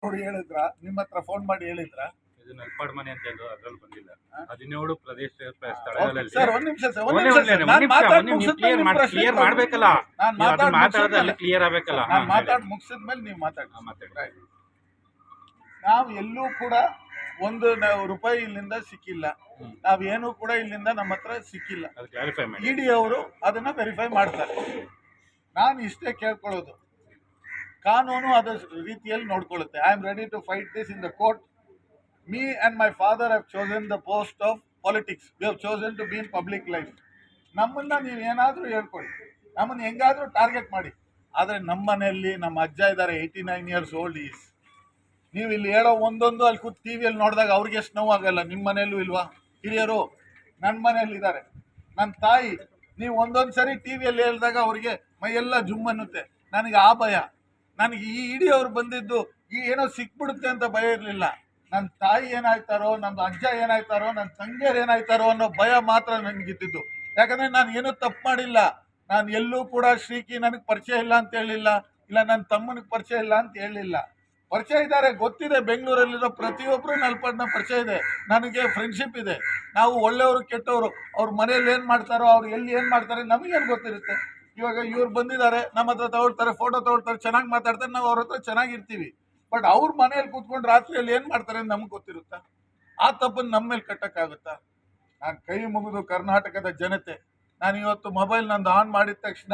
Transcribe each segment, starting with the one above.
ಅವ್ರು ಹೇಳಿದ್ರ ನಿಮ್ಮ ಹತ್ರ ಫೋನ್ ಮಾಡಿ ಹೇಳಿದ್ರ? ಇದು ನಲ್ಪಾಡ್ ಮನೆ ಅಂತ ಹೇಳೋದು ಅದ್ರಲ್ಲಿ ಬಂದಿಲ್ಲ. 17 ಪ್ರದೇಶ ಸ್ಥಳಗಳಲ್ಲಿ ಸರ್ ಒಂದ್ ನಿಮಿಷ ಸರ್, ಕ್ಲಿಯರ್ ಮಾಡ್ಬೇಕಲ್ಲ, ಮಾತಾಡೋದ್ರಲ್ಲಿ ಕ್ಲಿಯರ್ ಆಗ್ಬೇಕಲ್ಲ. ಮಾತಾಡ್ ಮುಗಿಸಿದ್ಮೇಲೆ ನೀವು ಮಾತಾಡಿ. ನಾವು ಎಲ್ಲೂ ಕೂಡ ಒಂದು ರೂಪಾಯಿ ಇಲ್ಲಿಂದ ಸಿಕ್ಕಿಲ್ಲ, ನಾವೇನು ಕೂಡ ಇಲ್ಲಿಂದ ನಮ್ಮ ಹತ್ರ ಸಿಕ್ಕಿಲ್ಲ. ಇಡಿ ಅವರು ಅದನ್ನ ವೆರಿಫೈ ಮಾಡ್ತಾರೆ. ನಾನು ಇಷ್ಟೇ ಕೇಳ್ಕೊಳ್ಳೋದು, ಕಾನೂನು ಅದ ರೀತಿಯಲ್ಲಿ ನೋಡ್ಕೊಳ್ಳುತ್ತೆ. I am ready to fight this in the court. Me and my father have chosen the post of politics. We have chosen to be in public life. ನಮ್ಮನ್ನ ನೀವು ಏನಾದರೂ ಹೇಳ್ಕೊಳ್ಳಿ, ನಮ್ಮನ್ನ ಹೆಂಗಾದರೂ ಟಾರ್ಗೆಟ್ ಮಾಡಿ, ಆದರೆ ನಮ್ಮ ಮನೆಯಲ್ಲಿ ನಮ್ಮ ಅಜ್ಜ ಇದ್ದಾರೆ, 89 years old ಈಸ್. ನೀವು ಇಲ್ಲಿ ಹೇಳೋ ಒಂದೊಂದು ಅಲ್ಲಿ ಕೂತು ಟಿ ವಿಯಲ್ಲಿ ನೋಡಿದಾಗ ಅವ್ರಿಗೆ ಎಷ್ಟು ನೋವಾಗಲ್ಲ? ನಿಮ್ಮ ಮನೆಯಲ್ಲೂ ಇಲ್ವಾ ಹಿರಿಯರು? ನನ್ನ ಮನೆಯಲ್ಲಿ ಇದ್ದಾರೆ, ನನ್ನ ತಾಯಿ. ನೀವು ಒಂದೊಂದು ಸರಿ ಟಿ ವಿಯಲ್ಲಿ ಹೇಳಿದಾಗ ಅವ್ರಿಗೆ ಮೈಯೆಲ್ಲ ಜುಮ್ ಅನ್ನುತ್ತೆ. ನನಗೆ ಆ ಭಯ, ನನಗೆ ಈ ಇಡೀ ಅವ್ರು ಬಂದಿದ್ದು ಈ ಏನೋ ಸಿಕ್ಬಿಡುತ್ತೆ ಅಂತ ಭಯ ಇರಲಿಲ್ಲ. ನನ್ನ ತಾಯಿ ಏನಾಯ್ತಾರೋ, ನಮ್ಮ ಅಜ್ಜ ಏನಾಯ್ತಾರೋ, ನನ್ನ ತಂಗಿಯರು ಏನಾಯ್ತಾರೋ ಅನ್ನೋ ಭಯ ಮಾತ್ರ ನನಗಿದ್ದಿದ್ದು. ಯಾಕಂದರೆ ನಾನು ಏನೂ ತಪ್ಪು ಮಾಡಿಲ್ಲ. ನಾನು ಎಲ್ಲೂ ಕೂಡ ಶ್ರೀಕಿ ನನಗೆ ಪರಿಚಯ ಇಲ್ಲ ಅಂತ ಹೇಳಿಲ್ಲ, ಇಲ್ಲ ನನ್ನ ತಮ್ಮನಿಗೆ ಪರಿಚಯ ಇಲ್ಲ ಅಂತ ಹೇಳಿಲ್ಲ. ಪರಿಚಯ ಇದ್ದಾರೆ, ಗೊತ್ತಿದೆ. ಬೆಂಗಳೂರಲ್ಲಿರೋ ಪ್ರತಿಯೊಬ್ಬರು ನಲ್ಪಡ್ನ ಪರಿಚಯ ಇದೆ, ನನಗೆ ಫ್ರೆಂಡ್ಶಿಪ್ ಇದೆ. ನಾವು ಒಳ್ಳೆಯವರು ಕೆಟ್ಟವರು, ಅವ್ರ ಮನೆಯಲ್ಲಿ ಏನು ಮಾಡ್ತಾರೋ, ಅವ್ರು ಎಲ್ಲಿ ಏನು ಮಾಡ್ತಾರೆ ನಮಗೇನು ಗೊತ್ತಿರುತ್ತೆ. ಇವಾಗ ಇವ್ರು ಬಂದಿದ್ದಾರೆ, ನಮ್ಮ ಹತ್ರ ತಗೊಳ್ತಾರೆ, ಫೋಟೋ ತಗೊಳ್ತಾರೆ, ಚೆನ್ನಾಗಿ ಮಾತಾಡ್ತಾರೆ, ನಾವು ಅವ್ರ ಹತ್ರ ಚೆನ್ನಾಗಿರ್ತೀವಿ. ಬಟ್ ಅವ್ರ ಮನೆಯಲ್ಲಿ ಕೂತ್ಕೊಂಡು ರಾತ್ರಿಯಲ್ಲಿ ಏನು ಮಾಡ್ತಾರೆ ಅಂತ ನಮ್ಗೆ ಗೊತ್ತಿರುತ್ತಾ? ಆ ತಪ್ಪನ್ನು ನಮ್ಮ ಮೇಲೆ ಕಟ್ಟಕ್ಕಾಗುತ್ತಾ? ನಾನು ಕೈ ಮುಗಿದು ಕರ್ನಾಟಕದ ಜನತೆ, ನಾನು ಇವತ್ತು ಮೊಬೈಲ್ ನಂದು ಆನ್ ಮಾಡಿದ ತಕ್ಷಣ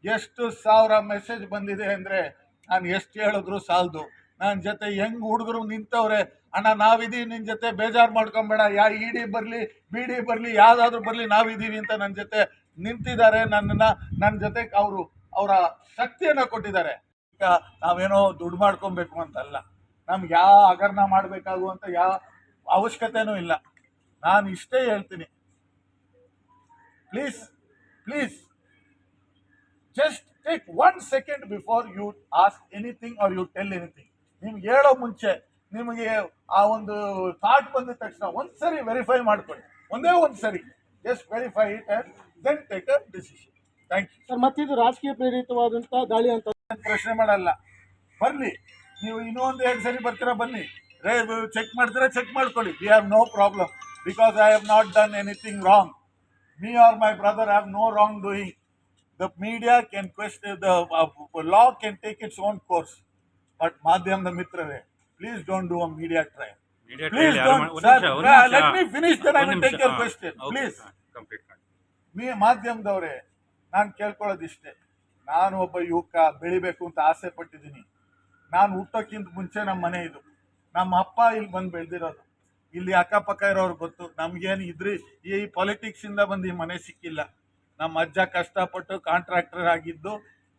ಎಷ್ಟು ಸಾವಿರ ಮೆಸೇಜ್ ಬಂದಿದೆ ಅಂದರೆ ನಾನು ಎಷ್ಟು ಹೇಳಿದ್ರು ಸಾಲದು. ನನ್ನ ಜೊತೆ ಹೆಂಗ್ ಹುಡುಗರು ನಿಂತವ್ರೆ, ಅಣ್ಣ ನಾವಿದ್ದೀವಿ ನಿನ್ನ ಜೊತೆ, ಬೇಜಾರು ಮಾಡ್ಕೊಂಬೇಡ, ಇಡಿ ಬರಲಿ ಬಿಡಿ ಬರಲಿ ಯಾವುದಾದ್ರೂ ಬರಲಿ ನಾವಿದ್ದೀವಿ ಅಂತ ನನ್ನ ಜೊತೆ ನಿಂತಿದ್ದಾರೆ. ನನ್ನ ಜೊತೆ ಅವರ ಶಕ್ತಿಯನ್ನು ಕೊಟ್ಟಿದ್ದಾರೆ. ಈಗ ನಾವೇನೋ ದುಡ್ಡು ಮಾಡ್ಕೊಬೇಕು ಅಂತಲ್ಲ, ನಮ್ಗೆ ಯಾವ ಹಗರಣ ಮಾಡಬೇಕಾಗುವಂಥ ಯಾವ ಅವಶ್ಯಕತೆನೂ ಇಲ್ಲ. ನಾನು ಇಷ್ಟೇ ಹೇಳ್ತೀನಿ, please just take 1 second before you ask anything or you tell anything. ನಿಮ್ಗೆ ಹೇಳೋ ಮುಂಚೆ ನಿಮಗೆ ಆ ಒಂದು ಥಾಟ್ ಬಂದಿದ ತಕ್ಷಣ ಒಂದ್ಸರಿ ವೆರಿಫೈ ಮಾಡ್ಕೊಳ್ಳಿ, ಒಂದೇ ಒಂದು ಸರಿ just verify it and then take a decision. Thank you sir. ಮತ್ತಿದು ರಾಜಕೀಯ ಪ್ರೇರಿತವಾದಂಥ ದಾಳಿ ಅಂತ ಪ್ರಶ್ನೆ ಮಾಡಲ್ಲ. ಬರಲಿ, ನೀವು ಇನ್ನೊಂದು 2 ಸರಿ ಬರ್ತೀರಾ, ಬನ್ನಿ, ಚೆಕ್ ಮಾಡ್ತೀರಾ, ಚೆಕ್ ಮಾಡ್ಕೊಳ್ಳಿ. We have no problem because I have not done anything wrong. Me or my brother have no wrongdoing. The media can question, the law can take its own course. But Madhyamda Mitrare, please don't do a media trial. Please don't, sir. Let me finish, then I will take your question. Please. ಮಾಧ್ಯಮದವರೇ, ನಾನು ಕೇಳ್ಕೊಳ್ಳೋದಿಷ್ಟೇ. ನಾನು ಒಬ್ಬ ಯುವಕ, ಬೆಳಿಬೇಕು ಅಂತ ಆಸೆ ಪಟ್ಟಿದ್ದೀನಿ. ನಾನು ಹುಟ್ಟೋಕ್ಕಿಂತ ಮುಂಚೆ ನಮ್ಮ ಮನೆ ಇದು, ನಮ್ಮ ಅಪ್ಪ ಇಲ್ಲಿ ಬಂದು ಬೆಳೆದಿರೋದು. ಇಲ್ಲಿ ಅಕ್ಕಪಕ್ಕ ಇರೋರು ಗೊತ್ತು. ನಮ್ಗೇನು ಇದ್ರಿ ಈ ಪಾಲಿಟಿಕ್ಸಿಂದ ಬಂದು ಈ ಮನೆ ಸಿಕ್ಕಿಲ್ಲ. ನಮ್ಮ ಅಜ್ಜ ಕಷ್ಟಪಟ್ಟು ಕಾಂಟ್ರಾಕ್ಟರ್ ಆಗಿದ್ದು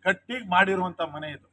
ಕಟ್ಟಿ ಮಾಡಿರುವಂಥ ಮನೆ ಇದು.